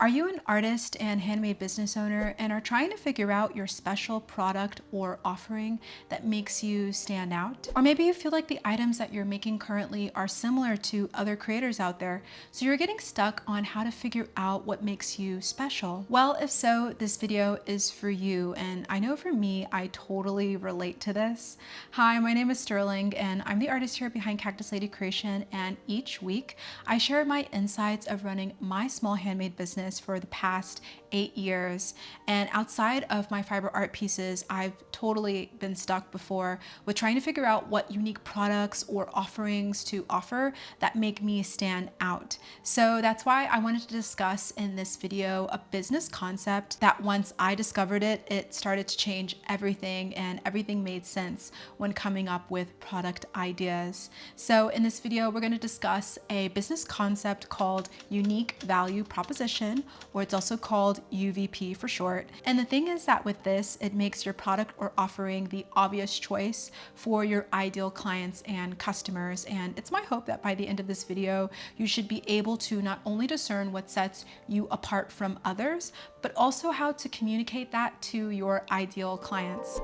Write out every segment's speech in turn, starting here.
Are you an artist and handmade business owner and are trying to figure out your special product or offering that makes you stand out? Or maybe you feel like the items that you're making currently are similar to other creators out there, so you're getting stuck on how to figure out what makes you special. Well, if so, this video is for you, and I know for me, I totally relate to this. Hi, my name is Sterling, and I'm the artist here behind Cactus Lady Creation, and each week I share my insights of running my small handmade business for the past 8 years. And outside of my fiber art pieces, I've totally been stuck before with trying to figure out what unique products or offerings to offer that make me stand out. So that's why I wanted to discuss in this video a business concept that once I discovered it, it started to change everything, and everything made sense when coming up with product ideas. So in this video, we're going to discuss a business concept called unique value proposition, or it's also called UVP for short. And the thing is that with this, it makes your product or offering the obvious choice for your ideal clients and customers. And it's my hope that by the end of this video, you should be able to not only discern what sets you apart from others, but also how to communicate that to your ideal clients.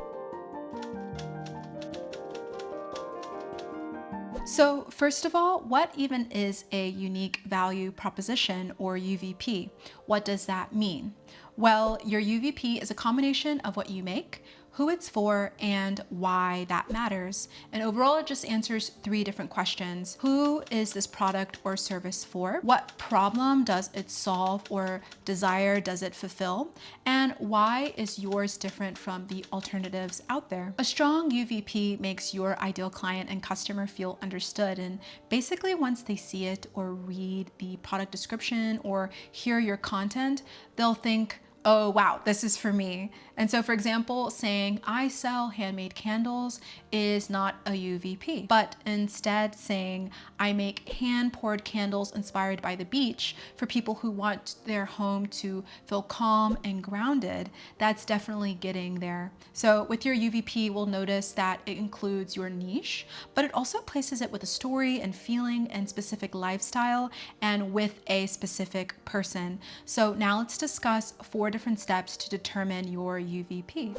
So first of all, what even is a unique value proposition, or UVP? What does that mean? Well, your UVP is a combination of what you make, who it's for, and why that matters. And overall, it just answers 3 different questions. Who is this product or service for? What problem does it solve or desire does it fulfill? And why is yours different from the alternatives out there? A strong UVP makes your ideal client and customer feel understood. And basically, once they see it or read the product description or hear your content, they'll think, oh wow, this is for me. And so for example, saying I sell handmade candles is not a UVP, but instead saying I make hand poured candles inspired by the beach for people who want their home to feel calm and grounded, that's definitely getting there. So with your UVP, we'll notice that it includes your niche, but it also places it with a story and feeling and specific lifestyle and with a specific person. So now let's discuss 4 different steps to determine your UVP.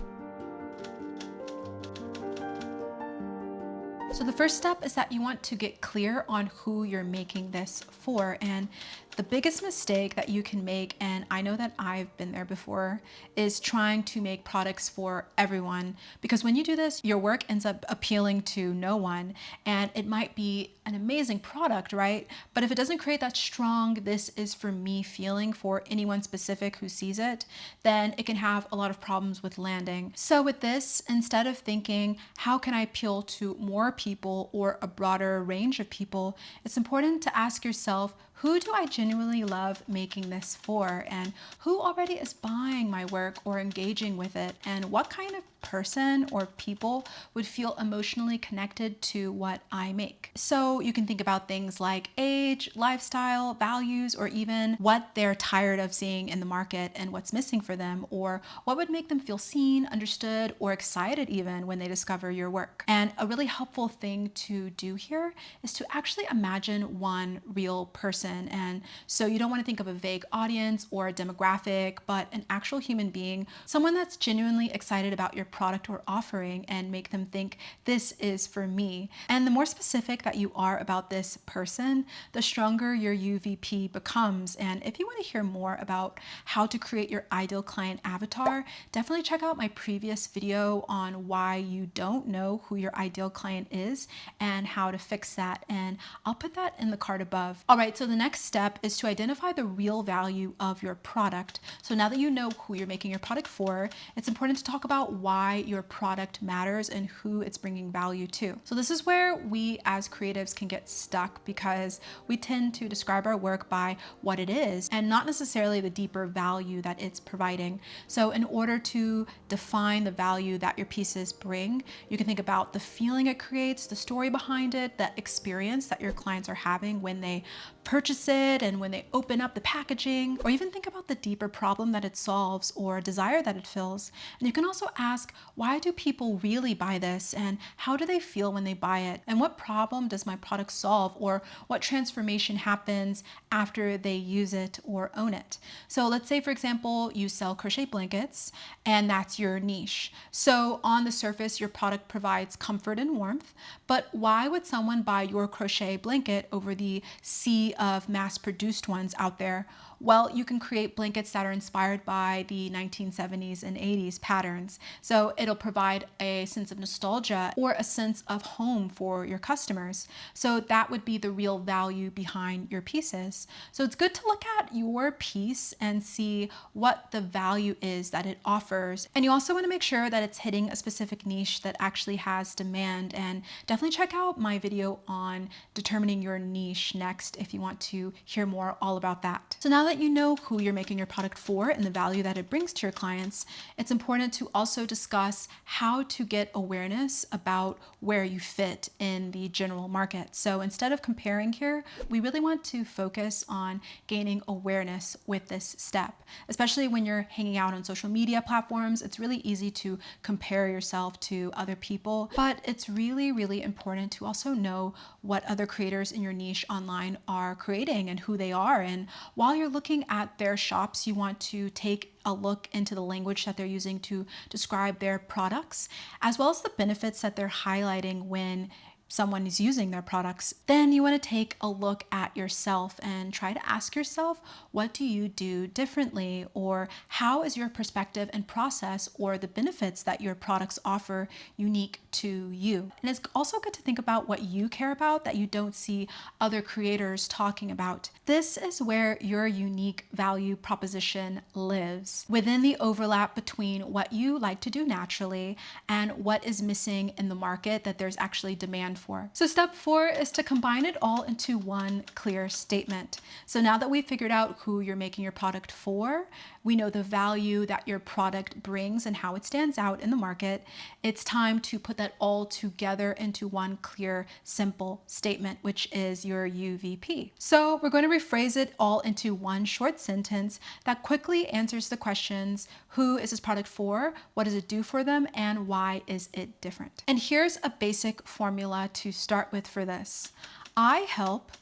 So the first step is that you want to get clear on who you're making this for. And the biggest mistake that you can make, and I know that I've been there before, is trying to make products for everyone. Because when you do this, your work ends up appealing to no one. And it might be an amazing product, right? But if it doesn't create that strong, this is for me feeling for anyone specific who sees it, then it can have a lot of problems with landing. So with this, instead of thinking, how can I appeal to more people or a broader range of people, it's important to ask yourself, who do I genuinely love making this for? And who already is buying my work or engaging with it? And what kind of person or people would feel emotionally connected to what I make? So you can think about things like age, lifestyle, values, or even what they're tired of seeing in the market and what's missing for them, or what would make them feel seen, understood, or excited even when they discover your work. And a really helpful thing to do here is to actually imagine one real person. And so you don't want to think of a vague audience or a demographic, but an actual human being, someone that's genuinely excited about your product or offering, and make them think, this is for me. And the more specific that you are about this person, the stronger your UVP becomes. And if you want to hear more about how to create your ideal client avatar, definitely check out my previous video on why you don't know who your ideal client is and how to fix that. And I'll put that in the card above. All right, so the next step is to identify the real value of your product. So now that you know who you're making your product for, it's important to talk about why your product matters and who it's bringing value to. So this is where we as creatives can get stuck, because we tend to describe our work by what it is and not necessarily the deeper value that it's providing. So in order to define the value that your pieces bring, you can think about the feeling it creates, the story behind it, that experience that your clients are having when they purchase purchase it and when they open up the packaging, or even think about the deeper problem that it solves or desire that it fills. And you can also ask, why do people really buy this, and how do they feel when they buy it, and what problem does my product solve, or what transformation happens after they use it or own it. So let's say, for example, you sell crochet blankets and that's your niche. So on the surface, your product provides comfort and warmth, but why would someone buy your crochet blanket over the sea of mass-produced ones out there? Well, you can create blankets that are inspired by the 1970s and 80s patterns. So it'll provide a sense of nostalgia or a sense of home for your customers. So that would be the real value behind your pieces. So it's good to look at your piece and see what the value is that it offers. And you also want to make sure that it's hitting a specific niche that actually has demand. And definitely check out my video on determining your niche next if you want to hear more all about that. So now that you know who you're making your product for and the value that it brings to your clients, it's important to also discuss how to get awareness about where you fit in the general market. So instead of comparing here, we really want to focus on gaining awareness with this step. Especially when you're hanging out on social media platforms, it's really easy to compare yourself to other people, but it's really, really important to also know what other creators in your niche online are creating and who they are. And while you're looking at their shops, you want to take a look into the language that they're using to describe their products, as well as the benefits that they're highlighting when someone is using their products. Then you want to take a look at yourself and try to ask yourself, what do you do differently? Or how is your perspective and process or the benefits that your products offer unique to you? And it's also good to think about what you care about that you don't see other creators talking about. This is where your unique value proposition lives, within the overlap between what you like to do naturally and what is missing in the market that there's actually demand for. So step 4 is to combine it all into one clear statement. So now that we've figured out who you're making your product for, we know the value that your product brings and how it stands out in the market, it's time to put that all together into one clear, simple statement, which is your UVP. So we're going to rephrase it all into one short sentence that quickly answers the questions: who is this product for? What does it do for them? And why is it different? And here's a basic formula to start with for this. I help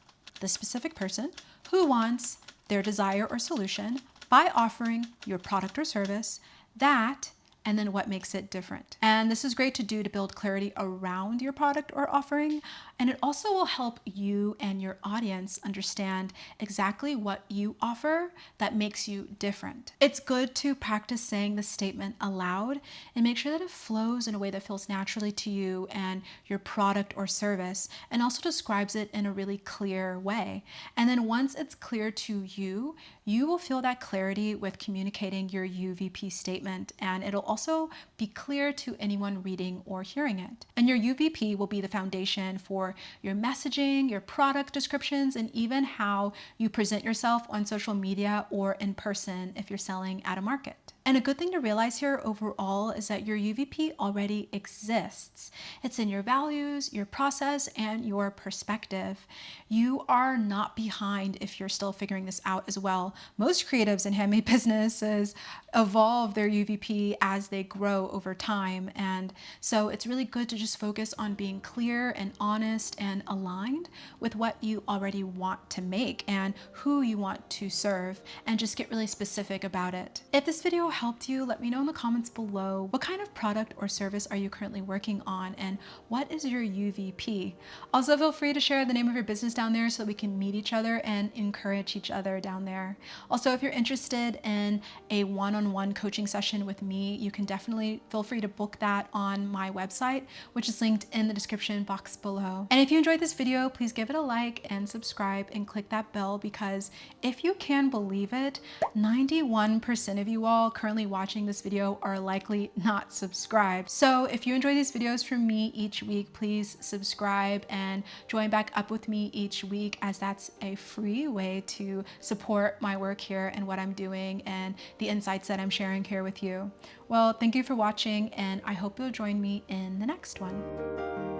the specific person who wants their desire or solution by offering your product or service that, and then what makes it different. And this is great to do to build clarity around your product or offering. And it also will help you and your audience understand exactly what you offer that makes you different. It's good to practice saying the statement aloud and make sure that it flows in a way that feels naturally to you and your product or service, and also describes it in a really clear way. And then once it's clear to you, you will feel that clarity with communicating your UVP statement, and it'll also be clear to anyone reading or hearing it. And your UVP will be the foundation for your messaging, your product descriptions, and even how you present yourself on social media or in person if you're selling at a market. And a good thing to realize here overall is that your UVP already exists. It's in your values, your process, and your perspective. You are not behind if you're still figuring this out as well. Most creatives in handmade businesses evolve their UVP as they grow over time. And so it's really good to just focus on being clear and honest and aligned with what you already want to make and who you want to serve, and just get really specific about it. If this video helped you, let me know in the comments below. What kind of product or service are you currently working on, and what is your UVP? Also, feel free to share the name of your business down there so that we can meet each other and encourage each other down there. Also, if you're interested in a one-on-one coaching session with me, you can definitely feel free to book that on my website, which is linked in the description box below. And if you enjoyed this video, please give it a like and subscribe and click that bell, because if you can believe it, 91% of you all currently watching this video are likely not subscribed. So if you enjoy these videos from me each week, please subscribe and join back up with me each week, as that's a free way to support my work here and what I'm doing and the insights that I'm sharing here with you. Well, thank you for watching, and I hope you'll join me in the next one.